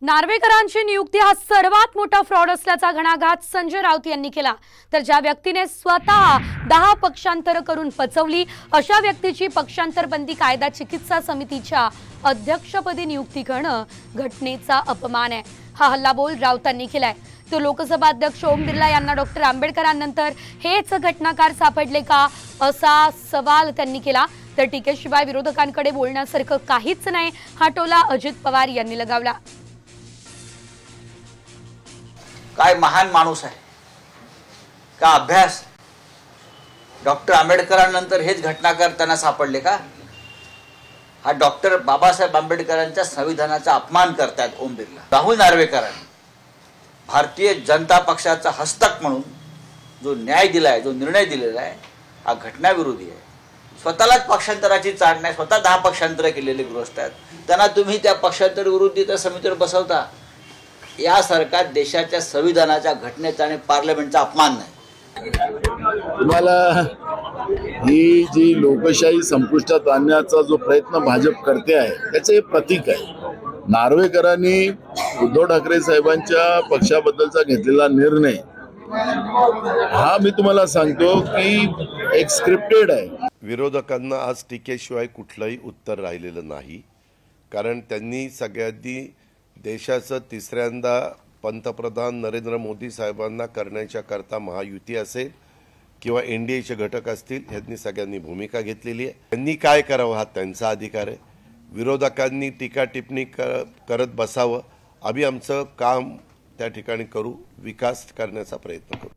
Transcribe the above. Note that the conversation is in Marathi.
नार्वेकरांची नियुक्ती हा सर्वात मोठा फ्रॉड असल्याचा घणाघात संजय राऊत यांनी केला। तर ज्या व्यक्तीने स्वतः 10 पक्षांतर करून पचवली अशा व्यक्तीची पक्षांतर बंदी कायदा चिकित्सा समितीच्या अध्यक्षपदी नियुक्ती करणं घटनेचा अपमान आहे। हा हल्लाबोल राऊतांनी केलाय। तो लोकसभा अध्यक्ष ओम बिर्ला यांना डॉक्टर आंबेडकरांनंतर हेच घटनाकार सापडले का असा सवाल त्यांनी केला। तर टीकेशिवाय विरोधकांकडे बोलण्यासारखं काहीच नाही हा टोला अजित पवार यांनी लगावला। काय महान माणूस आहे का अभ्यास। डॉक्टर आंबेडकरांनंतर हेच घटनाकार त्यांना सापडले का। हा डॉक्टर बाबासाहेब आंबेडकरांच्या संविधानाचा अपमान करतात ओम बिर्ला। राहुल नार्वेकरांनी भारतीय जनता पक्षाचा हस्तक म्हणून जो न्याय दिलाय, जो निर्णय दिलेला आहे, हा घटनाविरोधी आहे। स्वतःलाच पक्षांतराची चाड नाही, स्वतः 10 पक्षांतर केलेले गृहस्थ आहेत, त्यांना तुम्ही त्या पक्षांतर विरोधी त्या समितीवर बसवता। यासारखा देशाच्या संविधानाच्या घटनेचा आणि पार्लमेंटचा अपमान नाही। तुम्हाला ही जी लोकशाही संपुष्टात आणण्याचा जो प्रयत्न भाजप करते आहे त्याचे प्रतीक आहे। नार्वेकरांनी उद्धव ठाकरे साहेबांच्या पक्षाबद्दलचा घेतलेला निर्णय हा मी तुम्हाला सांगतो की एक स्क्रिप्टेड आहे। विरोधकांना आज टीकेशिवाय कुठलंही उत्तर राहिलेलं नाही, कारण त्यांनी सगळ्यांनी देशाचं तिसऱ्यांदा पंतप्रधान नरेंद्र मोदी साहेबांना करण्याच्या करता महायुती असेल किंवा एनडीएचे घटक असतील, यांनी सगळ्यांनी भूमिका घेतलेली आहे। त्यांनी काय करावं हा त्यांचा अधिकार आहे। विरोधकांनी टीका टिप्पणी करत बसावं, आम्ही आमचं काम त्या ठिकाणी करू, विकास करण्याचा प्रयत्न करू।